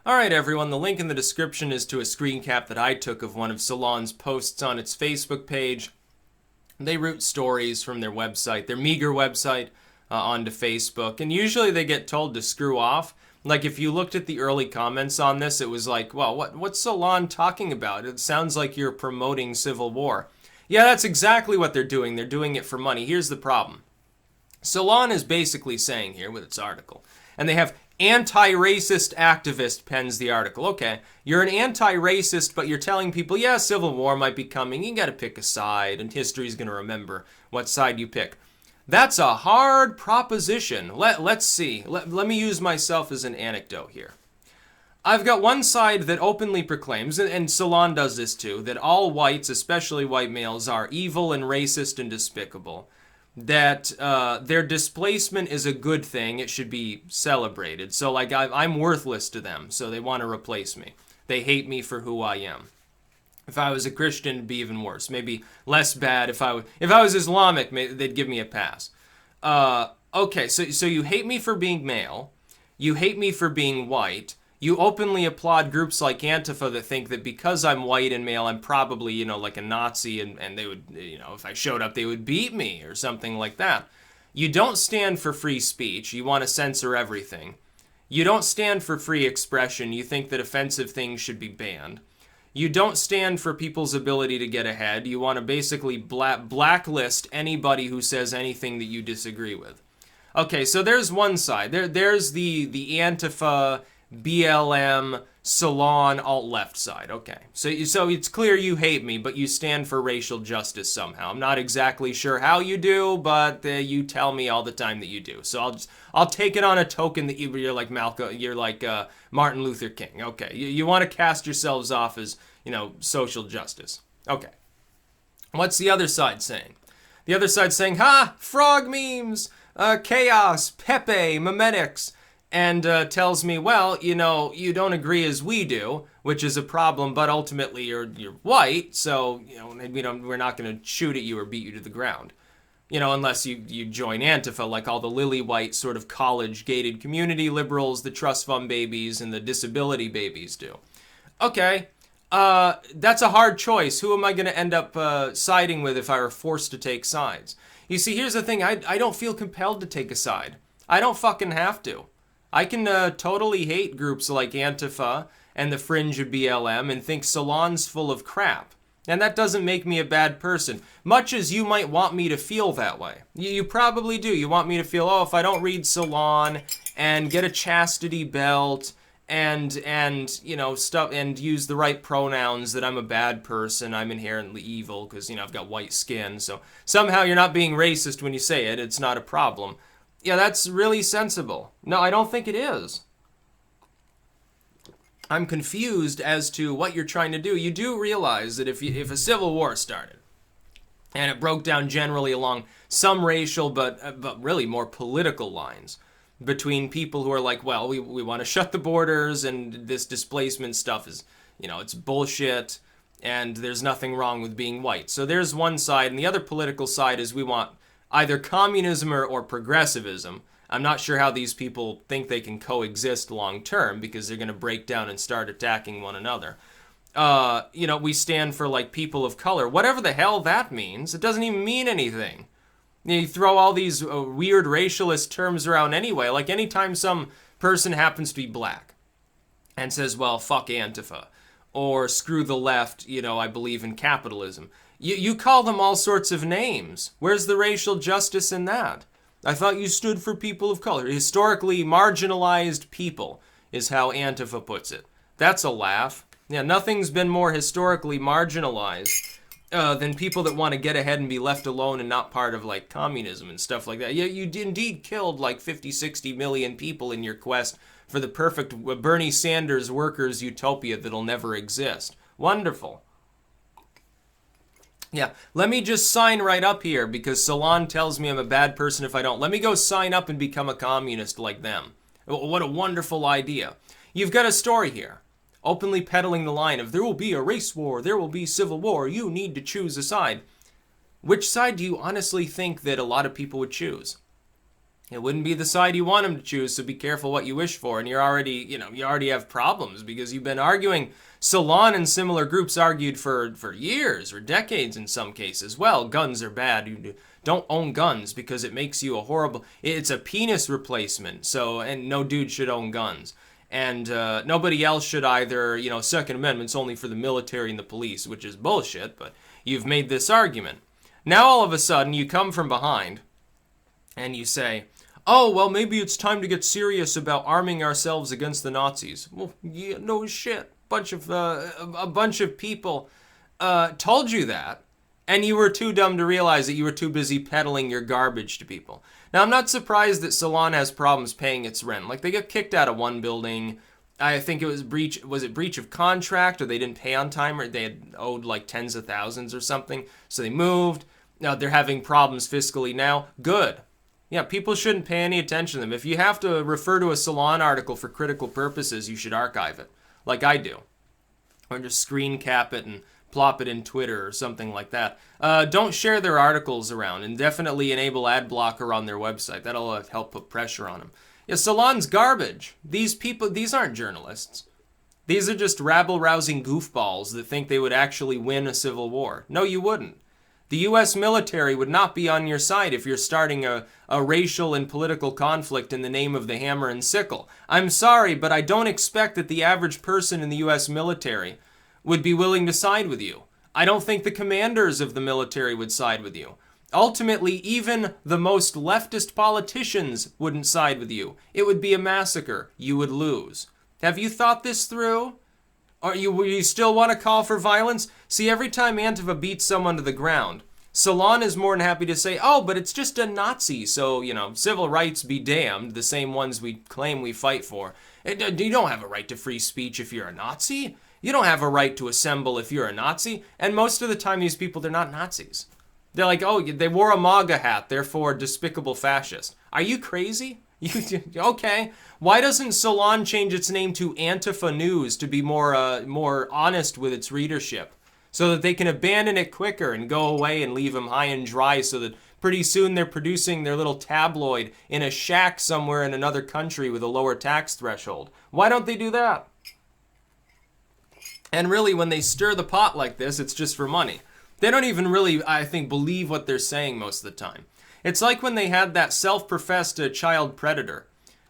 Alright everyone, the link in the description is to a screen cap that I took of one of Salon's posts on its Facebook page. They route stories from their website, their meager website, onto Facebook, and usually they get told to screw off. Like, if you looked at the early comments on this, it was like, well, what's Salon talking about? It sounds like you're promoting civil war. Yeah, that's exactly what they're doing. They're doing it for money. Here's the problem. Salon is basically saying here with its article, and they have anti-racist activist pens the article. Okay, you're an anti-racist, but you're telling people, yeah, civil war might be coming. You got to pick a side, and history's going to remember what side you pick. That's a hard proposition. Let's see. Let me use myself as an anecdote here. I've got one side that openly proclaims, and Salon does this too, that all whites, especially white males, are evil and racist and despicable. That their displacement is a good thing. It should be celebrated. So, like, I'm worthless to them, so they want to replace me. They hate me for who I am. If I was a Christian, it'd be even worse. Maybe less bad. If I was Islamic, they'd give me a pass. Okay, so you hate me for being male. You hate me for being white. You openly applaud groups like Antifa that think that because I'm white and male, I'm probably, like a Nazi, and they would, if I showed up, they would beat me or something like that. You don't stand for free speech. You want to censor everything. You don't stand for free expression. You think that offensive things should be banned. You don't stand for people's ability to get ahead. You want to basically blacklist anybody who says anything that you disagree with. Okay, so there's one side. There's the Antifa, BLM, Salon, alt-left side. Okay, so it's clear you hate me, but you stand for racial justice somehow. I'm not exactly sure how you do, but you tell me all the time that you do. So I'll take it on a token that you're like Malcolm, you're like Martin Luther King. Okay, you want to cast yourselves off as social justice. Okay, what's the other side saying? The other side's saying, ha, frog memes, chaos, Pepe, memetics. And tells me, well, you don't agree as we do, which is a problem, but ultimately you're white, so, we're not going to shoot at you or beat you to the ground. Unless you join Antifa, like all the lily white sort of college-gated community liberals, the trust fund babies, and the disability babies do. Okay, that's a hard choice. Who am I going to end up siding with if I were forced to take sides? You see, here's the thing. I don't feel compelled to take a side. I don't fucking have to. I can totally hate groups like Antifa and the fringe of BLM and think Salon's full of crap. And that doesn't make me a bad person, much as you might want me to feel that way. You probably do. You want me to feel, oh, if I don't read Salon and get a chastity belt and stuff and use the right pronouns, that I'm a bad person, I'm inherently evil because, I've got white skin. So somehow you're not being racist when you say it. It's not a problem. Yeah, that's really sensible. No, I don't think it is. I'm confused as to what you're trying to do. You do realize that if a civil war started, and it broke down generally along some racial but really more political lines between people who are like, well, we want to shut the borders, and this displacement stuff is, it's bullshit, and there's nothing wrong with being white. So there's one side, and the other political side is we want either communism or progressivism. I'm not sure how these people think they can coexist long term because they're going to break down and start attacking one another. We stand for like people of color. Whatever the hell that means, it doesn't even mean anything. You throw all these weird racialist terms around anyway. Like anytime some person happens to be black and says, well, fuck Antifa, or screw the left, I believe in capitalism. You call them all sorts of names. Where's the racial justice in that? I thought you stood for people of color. Historically marginalized people is how Antifa puts it. That's a laugh. Yeah, nothing's been more historically marginalized than people that want to get ahead and be left alone and not part of like communism and stuff like that. Yeah, you indeed killed like 50, 60 million people in your quest for the perfect Bernie Sanders workers utopia that'll never exist. Wonderful. Yeah, let me just sign right up here because Salon tells me I'm a bad person if I don't. Let me go sign up and become a communist like them. What a wonderful idea. You've got a story here, openly peddling the line of there will be a race war, there will be civil war, you need to choose a side. Which side do you honestly think that a lot of people would choose? It wouldn't be the side you want him to choose, so be careful what you wish for. And you're already, you already have problems because you've been arguing. Salon and similar groups argued for years or decades in some cases. Well, guns are bad. You don't own guns because it makes you a horrible... It's a penis replacement, so, and no dude should own guns. And nobody else should either, Second Amendment's only for the military and the police, which is bullshit, but you've made this argument. Now all of a sudden you come from behind and you say, oh, well, maybe it's time to get serious about arming ourselves against the Nazis. Well, yeah, no shit. A bunch of people told you that, and you were too dumb to realize that you were too busy peddling your garbage to people. Now, I'm not surprised that Salon has problems paying its rent. Like, they got kicked out of one building. I think it was breach of contract, or they didn't pay on time, or they had owed like tens of thousands or something, so they moved. Now, they're having problems fiscally now. Good. Yeah, people shouldn't pay any attention to them. If you have to refer to a Salon article for critical purposes, you should archive it, like I do. Or just screen cap it and plop it in Twitter or something like that. Don't share their articles around, and definitely enable ad blocker on their website. That'll help put pressure on them. Yeah, Salon's garbage. These aren't journalists. These are just rabble-rousing goofballs that think they would actually win a civil war. No, you wouldn't. The U.S. military would not be on your side if you're starting a racial and political conflict in the name of the hammer and sickle. I'm sorry, but I don't expect that the average person in the U.S. military would be willing to side with you. I don't think the commanders of the military would side with you. Ultimately, even the most leftist politicians wouldn't side with you. It would be a massacre. You would lose. Have you thought this through? You still want to call for violence? See, every time Antifa beats someone to the ground, Salon is more than happy to say, oh, but it's just a Nazi, so, civil rights be damned, the same ones we claim we fight for. You don't have a right to free speech if you're a Nazi. You don't have a right to assemble if you're a Nazi. And most of the time, these people, they're not Nazis. They're like, oh, they wore a MAGA hat, therefore despicable fascist. Are you crazy? Okay. Why doesn't Salon change its name to Antifa News to be more honest with its readership, so that they can abandon it quicker and go away and leave them high and dry, so that pretty soon they're producing their little tabloid in a shack somewhere in another country with a lower tax threshold? Why don't they do that? And really, when they stir the pot like this, it's just for money. They don't even really, I think, believe what they're saying most of the time. It's like when they had that self-professed child predator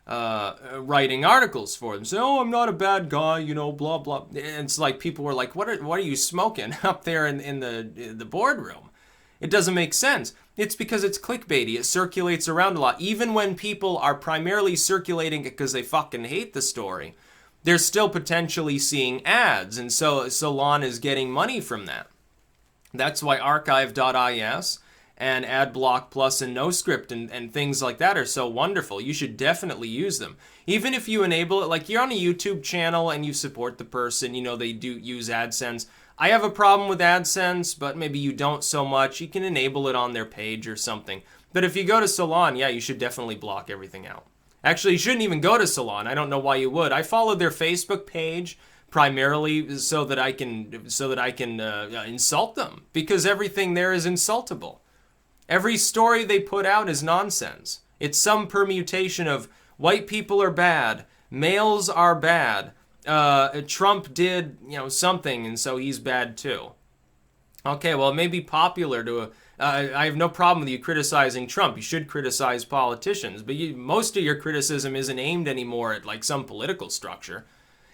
writing articles for them. So, oh, I'm not a bad guy, blah, blah. And it's like people were like, what are you smoking up there in the boardroom? It doesn't make sense. It's because it's clickbaity. It circulates around a lot. Even when people are primarily circulating it because they fucking hate the story, they're still potentially seeing ads. And so Salon is getting money from that. That's why archive.is and AdBlock Plus and NoScript and things like that are so wonderful. You should definitely use them. Even if you enable it, like you're on a YouTube channel and you support the person, they do use AdSense. I have a problem with AdSense, but maybe you don't so much. You can enable it on their page or something. But if you go to Salon, yeah, you should definitely block everything out. Actually, you shouldn't even go to Salon. I don't know why you would. I follow their Facebook page primarily so that I can insult them, because everything there is insultable. Every story they put out is nonsense. It's some permutation of white people are bad, males are bad, Trump did, something, and so he's bad too. Okay, well, it may be popular to... I have no problem with you criticizing Trump. You should criticize politicians, but most of your criticism isn't aimed anymore at, like, some political structure.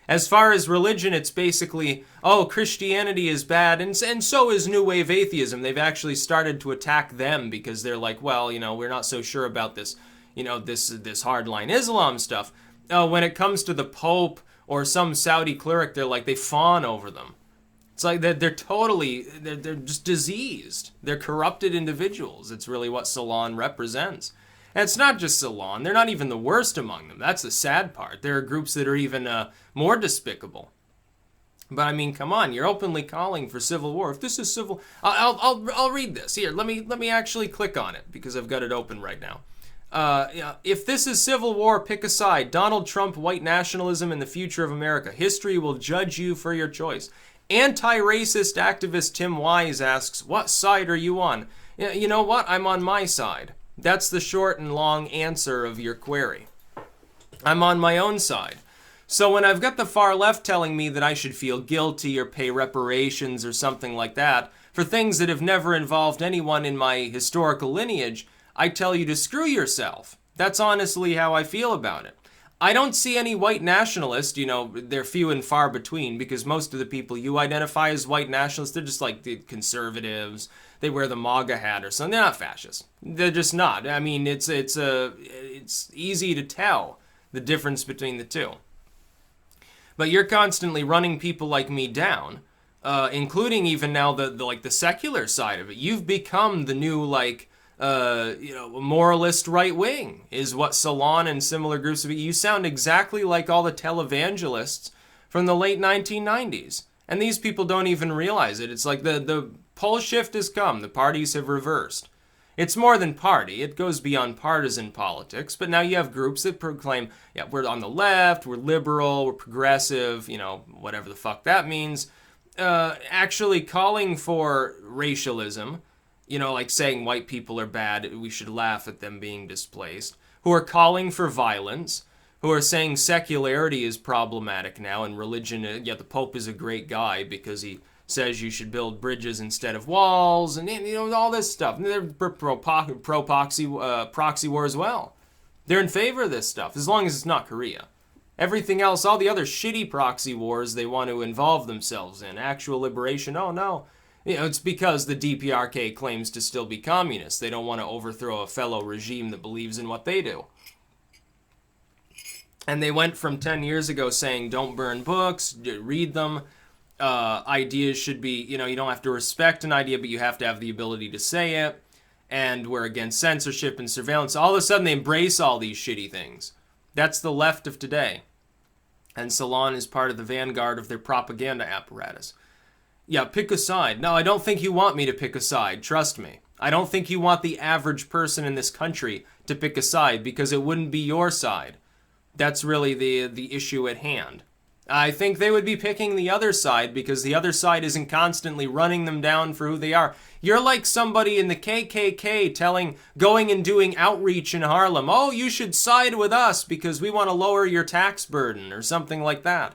As far as religion, it's basically, oh, Christianity is bad, and so is New Wave atheism. They've actually started to attack them because they're like, well, we're not so sure about this, this hardline Islam stuff. When it comes to the Pope or some Saudi cleric, they're like, they fawn over them. It's like they're just diseased. They're corrupted individuals. It's really what Salon represents. And it's not just Salon. They're not even the worst among them. That's the sad part. There are groups that are even more despicable. But I mean, come on, you're openly calling for civil war. If this is civil, I'll read this here. Let me actually click on it because I've got it open right now. If this is civil war, pick a side. Donald Trump, white nationalism, and the future of America. History will judge you for your choice. Anti-racist activist Tim Wise asks, what side are you on? You know what? I'm on my side. That's the short and long answer of your query. I'm on my own side. So when I've got the far left telling me that I should feel guilty or pay reparations or something like that for things that have never involved anyone in my historical lineage, I tell you to screw yourself. That's honestly how I feel about it. I don't see any white nationalists, they're few and far between, because most of the people you identify as white nationalists, they're just like the conservatives. They wear the MAGA hat or something. They're not fascists. They're just not. I mean, it's easy to tell the difference between the two. But you're constantly running people like me down, including even now the secular side of it. You've become the new moralist right wing is what Salon and similar groups of you sound exactly like all the televangelists from the late 1990s. And these people don't even realize it. It's like the pole shift has come. The parties have reversed. It's more than party. It goes beyond partisan politics. But now you have groups that proclaim, yeah, we're on the left, we're liberal, we're progressive, whatever the fuck that means. Actually calling for racialism, like saying white people are bad, we should laugh at them being displaced, who are calling for violence, who are saying secularity is problematic now and religion, the Pope is a great guy because he says you should build bridges instead of walls, and all this stuff. And they're pro-proxy war as well. They're in favor of this stuff, as long as it's not Korea. Everything else, all the other shitty proxy wars they want to involve themselves in, actual liberation, oh no. It's because the DPRK claims to still be communist. They don't want to overthrow a fellow regime that believes in what they do. And they went from 10 years ago saying, don't burn books, read them. Ideas should be, you don't have to respect an idea, but you have to have the ability to say it. And we're against censorship and surveillance. All of a sudden, they embrace all these shitty things. That's the left of today. And Salon is part of the vanguard of their propaganda apparatus. Yeah, pick a side. No, I don't think you want me to pick a side. Trust me. I don't think you want the average person in this country to pick a side because it wouldn't be your side. That's really the issue at hand. I think they would be picking the other side because the other side isn't constantly running them down for who they are. You're like somebody in the KKK going and doing outreach in Harlem. Oh, you should side with us because we want to lower your tax burden or something like that.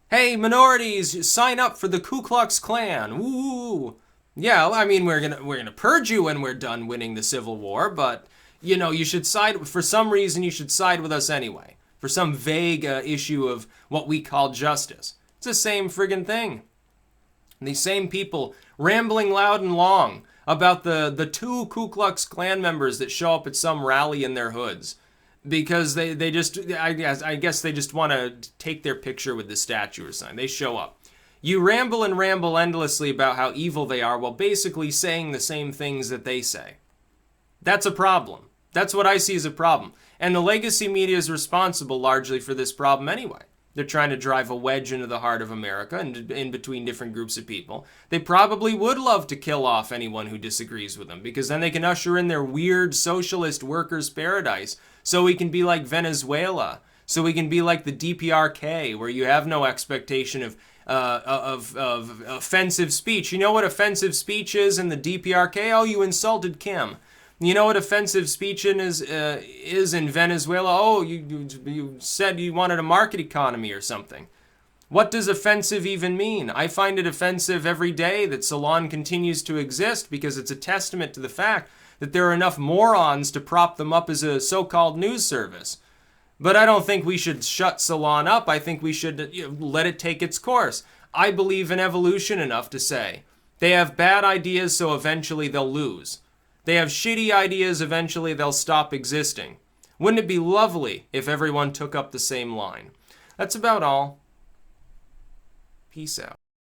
Hey, minorities, sign up for the Ku Klux Klan. Woo! Yeah, I mean, we're gonna purge you when we're done winning the Civil War, but you should side. For some reason, you should side with us anyway. For some vague issue of what we call justice. It's the same friggin' thing. These same people rambling loud and long about the 2 Ku Klux Klan members that show up at some rally in their hoods. Because they just, I guess they just want to take their picture with the statue or something. They show up. You ramble and ramble endlessly about how evil they are while basically saying the same things that they say. That's a problem. That's what I see as a problem. And the legacy media is responsible largely for this problem anyway. They're trying to drive a wedge into the heart of America and in between different groups of people. They probably would love to kill off anyone who disagrees with them because then they can usher in their weird socialist workers' paradise so we can be like Venezuela, so we can be like the DPRK where you have no expectation of offensive speech. You know what offensive speech is in the DPRK? Oh, you insulted Kim. You know what offensive speech is in Venezuela? Oh, you said you wanted a market economy or something. What does offensive even mean? I find it offensive every day that Salon continues to exist because it's a testament to the fact that there are enough morons to prop them up as a so-called news service. But I don't think we should shut Salon up. I think we should let it take its course. I believe in evolution enough to say they have bad ideas, so eventually they'll lose. They have shitty ideas, eventually they'll stop existing. Wouldn't it be lovely if everyone took up the same line? That's about all. Peace out.